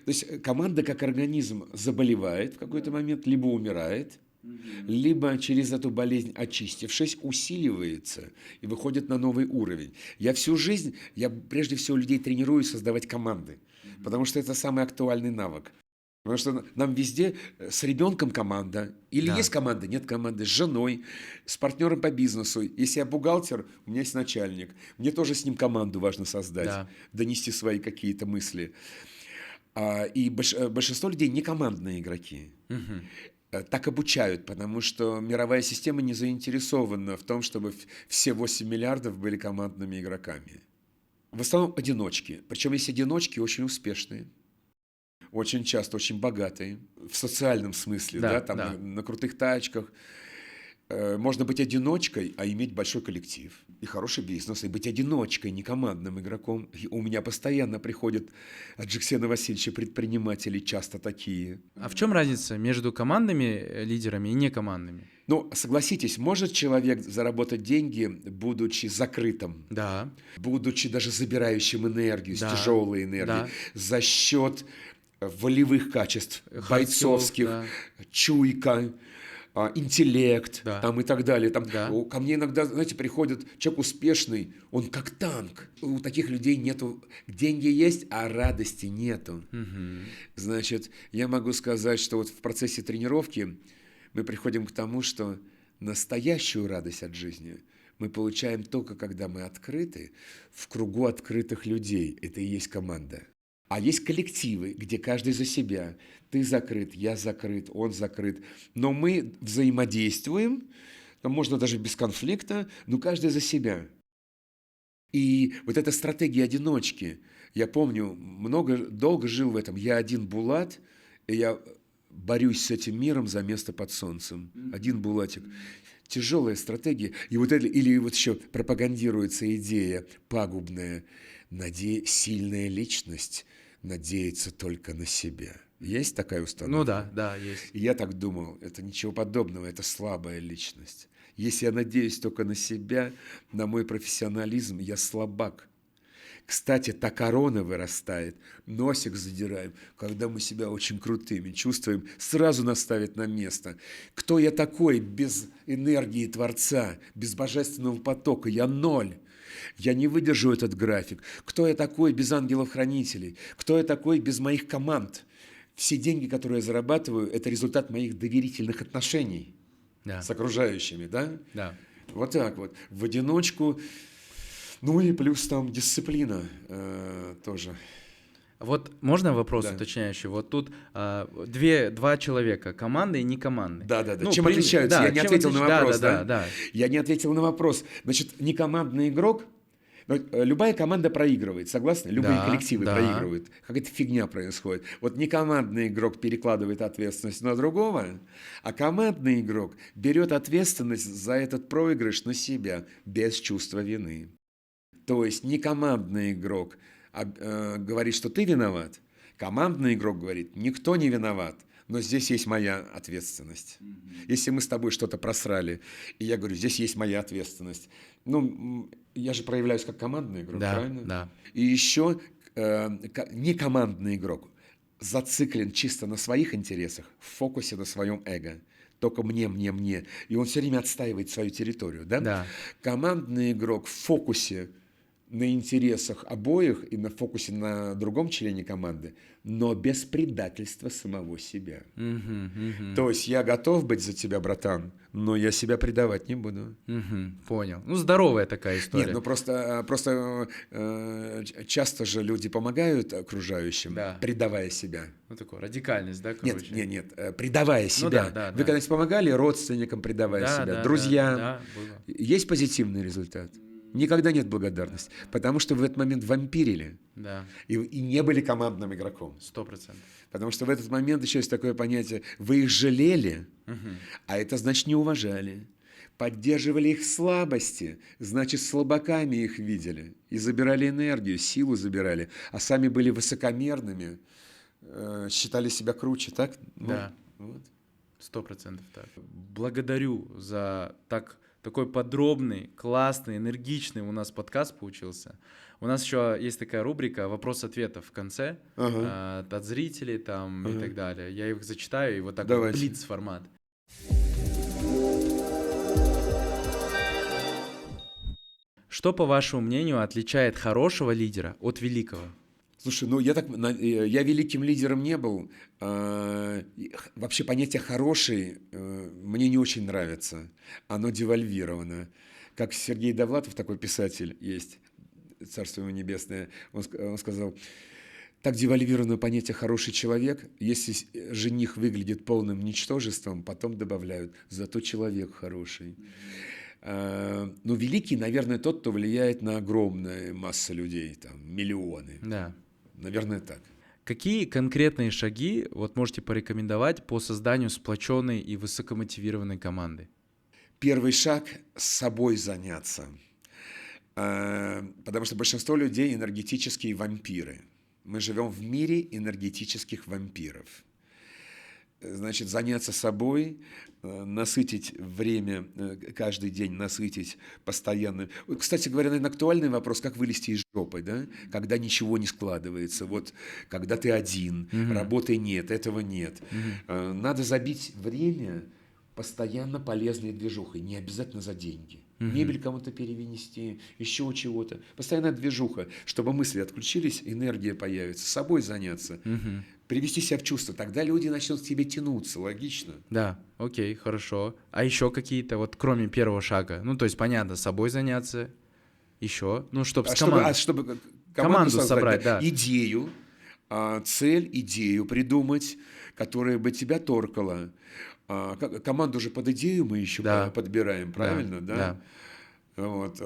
есть команда как организм заболевает в какой-то момент, либо умирает, либо через эту болезнь, очистившись, усиливается и выходит на новый уровень. Я прежде всего людей тренирую создавать команды, потому что это самый актуальный навык. Потому что нам везде с ребенком команда, или Да. есть команда, нет команды, с женой, с партнером по бизнесу. Если я бухгалтер, у меня есть начальник. Мне тоже с ним команду важно создать, Да. донести свои какие-то мысли. И большинство людей не командные игроки. Так обучают, потому что мировая система не заинтересована в том, чтобы все 8 миллиардов были командными игроками. В основном одиночки. Причем есть одиночки очень успешные. Очень часто, очень богатые, в социальном смысле, Да, там да. на крутых тачках. Можно быть одиночкой, а иметь большой коллектив и хороший бизнес, и быть одиночкой, не командным игроком. И у меня постоянно приходят от Жексена Васильевича предприниматели, часто такие. А в чем разница между командными лидерами и некомандными? Ну, согласитесь, может человек заработать деньги, будучи закрытым, Да. будучи даже забирающим энергию, Да, тяжелой энергии, да. за счет волевых качеств, бойцовских, да. чуйка, интеллект, Да. там и так далее. Там, Да. ко мне иногда, знаете, приходит человек успешный, он как танк. У таких людей нету, деньги есть, а радости нету. Значит, я могу сказать, что вот в процессе тренировки мы приходим к тому, что настоящую радость от жизни мы получаем только когда мы открыты в кругу открытых людей. Это и есть команда. А есть коллективы, где каждый за себя. Ты закрыт, я закрыт, он закрыт. Но мы взаимодействуем, там можно даже без конфликта, но каждый за себя. И вот эта стратегия одиночки, я помню, долго жил в этом. Я один булат, и я борюсь с этим миром за место под солнцем. Один булатик. Тяжелая стратегия. И вот это, или вот еще пропагандируется идея пагубная. Сильная личность надеется только на себя. Есть такая установка? Ну да, да, есть. И я так думал, это ничего подобного, это слабая личность. Если я надеюсь только на себя, на мой профессионализм, я слабак. Кстати, та корона вырастает, носик задираем, когда мы себя очень крутыми чувствуем, сразу нас ставит на место. Кто я такой без энергии Творца, без божественного потока? Я ноль. Я не выдержу этот график. Кто я такой без ангелов-хранителей? Кто я такой без моих команд? Все деньги, которые я зарабатываю, это результат моих доверительных отношений с окружающими, да? Да. Вот так вот. В одиночку. Ну и плюс там дисциплина тоже. Вот можно вопрос Да. уточняющий? Вот тут два человека, команда и не команда. Да. Ну, чем отличаются? Я не ответил на вопрос, да. Я не ответил на вопрос. Значит, некомандный игрок, любая команда проигрывает, согласны? Любые коллективы проигрывают. Какая-то фигня происходит. Вот некомандный игрок перекладывает ответственность на другого, а командный игрок берет ответственность за этот проигрыш на себя без чувства вины. То есть некомандный игрок говорит, что ты виноват. Командный игрок говорит, никто не виноват, но здесь есть моя ответственность. Если мы с тобой что-то просрали, и я говорю, здесь есть моя ответственность. Ну, я же проявляюсь как командный игрок, правильно? Да. И еще некомандный игрок зациклен чисто на своих интересах, в фокусе на своем эго. Только мне. И он все время отстаивает свою территорию, да? Да. Командный игрок в фокусе на интересах обоих и на фокусе на другом члене команды, но без предательства самого себя. То есть я готов быть за тебя, братан, но я себя предавать не буду. Понял. Ну, здоровая такая Нет, история. ну просто часто же люди помогают окружающим, Да. предавая себя. Ну, такая радикальность, да, Нет, короче? нет, предавая себя. да, Вы да. когда-нибудь помогали родственникам, предавая Да, себя, да, друзьям? да, было. Есть позитивный результат? Никогда нет благодарности, потому что в этот момент вампирили Да, и не были командным игроком. 100%. Потому что в этот момент еще есть такое понятие: вы их жалели, а это значит не уважали. Поддерживали их слабости, значит слабаками их видели. И забирали энергию, силу забирали, а сами были высокомерными, считали себя круче, так? Да. Вот. 100% так. Благодарю за такой подробный, классный, энергичный у нас подкаст получился. У нас еще есть такая рубрика «Вопрос-ответов» в конце от зрителей там и так далее. Я их зачитаю, и вот так вот блиц-формат. Что, по вашему мнению, отличает хорошего лидера от великого? Слушай, ну я великим лидером не был. Вообще понятие «хороший» мне не очень нравится. Оно девальвировано. Как Сергей Довлатов, такой писатель есть, царство ему небесное, он сказал: так девальвировано понятие «хороший человек», если жених выглядит полным ничтожеством, потом добавляют: зато человек хороший. Но великий, наверное, тот, кто влияет на огромную массу людей, там, миллионы. Да. Наверное, так. Какие конкретные шаги вот можете порекомендовать по созданию сплоченной и высокомотивированной команды? Первый шаг – с собой заняться. Потому что большинство людей – энергетические вампиры. Мы живем в мире энергетических вампиров. Значит, заняться собой, насытить время, каждый день насытить постоянно. Кстати говоря, наверное, актуальный вопрос: как вылезти из жопы, да? Когда ничего не складывается, вот когда ты один, работы нет, этого нет. Надо забить время постоянно полезной движухой, не обязательно за деньги. Мебель кому-то перенести, еще чего-то. Постоянная движуха, чтобы мысли отключились, энергия появится, собой заняться. Привести себя в чувство, тогда люди начнут к тебе тянуться, логично. Да, окей, хорошо. А еще какие-то, вот кроме первого шага? Ну, то есть, понятно, собой заняться, еще, ну, чтобы с командой. Чтобы команду создать, собрать, да. Идею, цель, идею придумать, которая бы тебя торкала. Команду же под идею мы еще подбираем, правильно, да? Вот,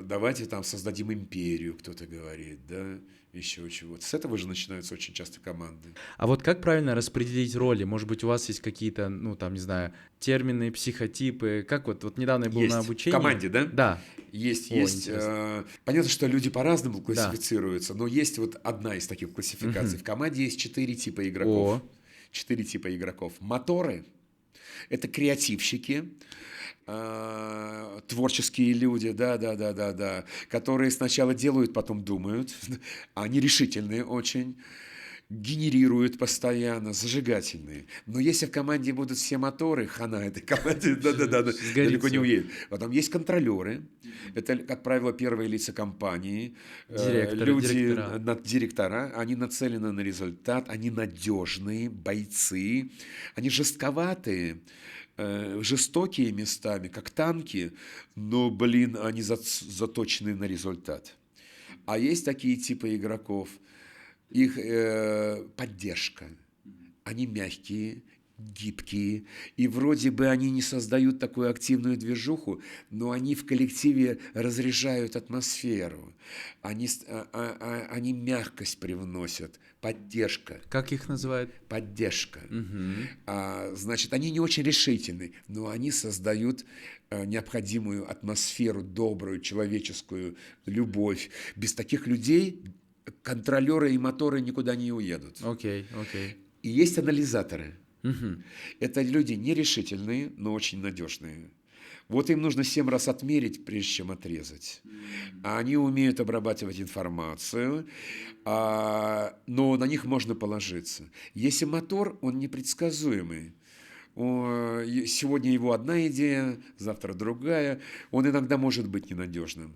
давайте там создадим империю, кто-то говорит, да, еще чего-то. С этого же начинаются очень часто команды. А вот как правильно распределить роли? Может быть, у вас есть какие-то, ну, там, не знаю, термины, психотипы? Как вот недавно я был на обучении. В команде, да? Да. Есть. Понятно, что люди по-разному классифицируются, но есть вот одна из таких классификаций. В команде есть 4 типа игроков. 4 типа игроков. Моторы – это креативщики, творческие люди, да, которые сначала делают, потом думают, они решительные очень, генерируют постоянно, зажигательные. Но если в команде будут все моторы, хана этой команде, далеко не уедет. Потом есть контролеры, это, как правило, первые лица компании, директора, они нацелены на результат, они надежные бойцы, они жестковатые, жестокие местами, как танки, но, они заточены на результат. А есть такие типы игроков, их поддержка. Они мягкие, гибкие, и вроде бы они не создают такую активную движуху, но они в коллективе разряжают атмосферу, они мягкость привносят, поддержка. Как их называют? Поддержка. Значит, они не очень решительны, но они создают необходимую атмосферу, добрую, человеческую, любовь. Без таких людей контролеры и моторы никуда не уедут. Окей. И есть анализаторы. Это люди нерешительные, но очень надежные. Вот им нужно 7 раз отмерить, прежде чем отрезать. Они умеют обрабатывать информацию, но на них можно положиться. Если мотор, он непредсказуемый. Сегодня его одна идея, завтра другая. Он иногда может быть ненадежным.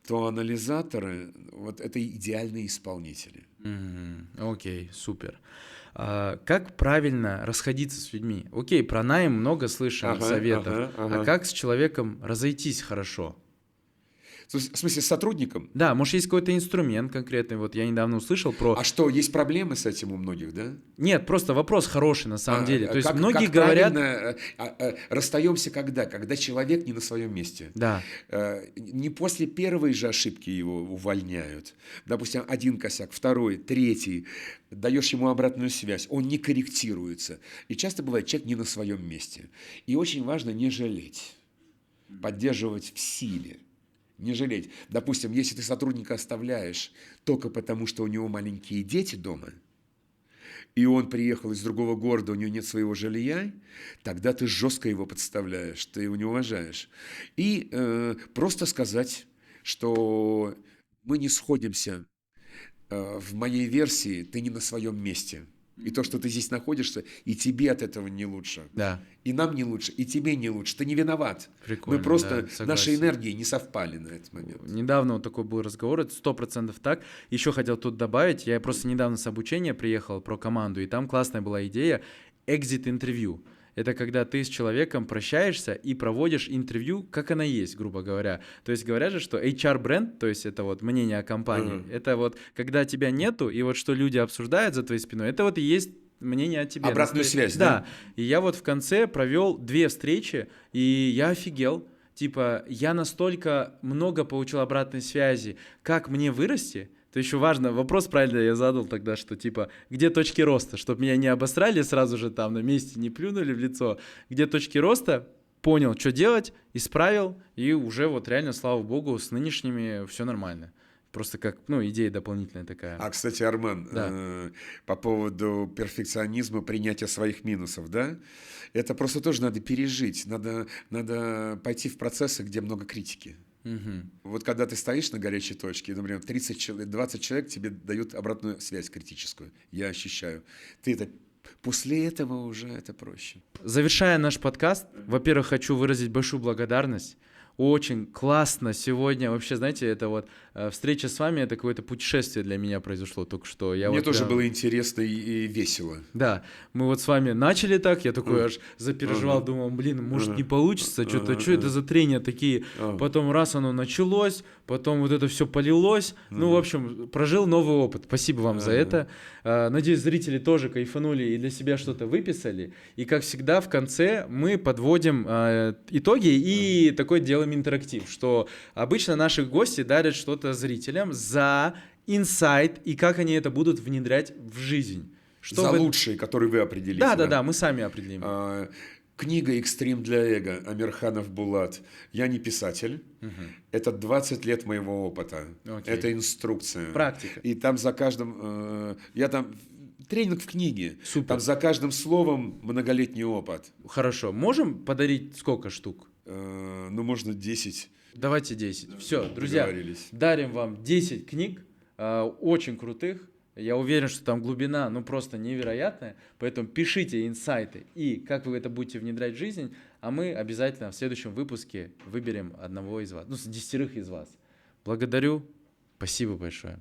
то анализаторы вот это идеальные исполнители. Окей, супер. Как правильно расходиться с людьми? Окей, про найм много слышим советов. А как с человеком разойтись хорошо? В смысле, с сотрудником? Да, может, есть какой-то инструмент конкретный. Вот я недавно услышал про... А что, есть проблемы с этим у многих, да? Нет, просто вопрос хороший на самом деле. То есть многие как говорят... правильно расстаемся когда? Когда человек не на своем месте. Да. Не после первой же ошибки его увольняют. Допустим, один косяк, второй, третий. Даешь ему обратную связь, он не корректируется. И часто бывает, человек не на своем месте. И очень важно не жалеть, поддерживать в силе. Не жалеть. Допустим, если ты сотрудника оставляешь только потому, что у него маленькие дети дома, и он приехал из другого города, у него нет своего жилья, тогда ты жестко его подставляешь, ты его не уважаешь. И просто сказать, что мы не сходимся в моей версии, ты не на своем месте. И то, что ты здесь находишься, и тебе от этого не лучше. Да. И нам не лучше, и тебе не лучше. Ты не виноват. Прикольно, Мы просто, да, согласен. наши энергии не совпали на этот момент. Недавно вот такой был разговор, это 100% так. Еще хотел тут добавить, я просто недавно с обучения приехал про команду, и там классная была идея экзит-интервью. Это когда ты с человеком прощаешься и проводишь интервью, как она есть, грубо говоря. То есть говорят же, что HR-бренд, то есть это вот мнение о компании, это вот когда тебя нету, и вот что люди обсуждают за твоей спиной, это вот и есть мнение о тебе. Обратную связь, да? Да. И я вот в конце провел 2 встречи, и я офигел. Типа, я настолько много получил обратной связи, как мне вырасти. То еще важно, вопрос правильно я задал тогда, что типа, где точки роста, чтобы меня не обосрали сразу же там на месте, не плюнули в лицо. Где точки роста, понял, что делать, исправил, и уже вот реально, слава богу, с нынешними все нормально. Просто как, идея дополнительная такая. А, кстати, Армен, Да. по поводу перфекционизма, принятия своих минусов, да? Это просто тоже надо пережить, надо пойти в процессы, где много критики. Вот когда ты стоишь на горячей точке, например, 30 человек, 20 человек тебе дают обратную связь критическую, я ощущаю. После этого уже это проще. Завершая наш подкаст, во-первых, хочу выразить большую благодарность. Очень классно сегодня. Вообще, знаете, это вот встреча с вами, это какое-то путешествие для меня произошло только что. Мне тоже было интересно и весело. Да, мы вот с вами начали так, я такой аж запереживал, думал, может не получится, что это за трения такие. Потом раз оно началось, потом вот это все полилось. В общем, прожил новый опыт. Спасибо вам за это. Надеюсь, зрители тоже кайфанули и для себя что-то выписали. И как всегда в конце мы подводим итоги и такой делаем интерактив, что обычно наши гости дарят что-то зрителям за инсайт и как они это будут внедрять в жизнь. За лучшие, которые вы определите. Да, мы сами определим. Книга «Экстрим для эго» Амирханов Булат. Я не писатель. Это 20 лет моего опыта. Это инструкция. Практика. И там за каждым... тренинг в книге. Супер. Там за каждым словом многолетний опыт. Хорошо. Можем подарить сколько штук? Можно 10. Давайте 10. Все, друзья, дарим вам 10 книг, очень крутых. Я уверен, что там глубина, просто невероятная. Поэтому пишите инсайты и как вы это будете внедрять в жизнь. А мы обязательно в следующем выпуске выберем одного из вас, 10 из вас. Благодарю. Спасибо большое.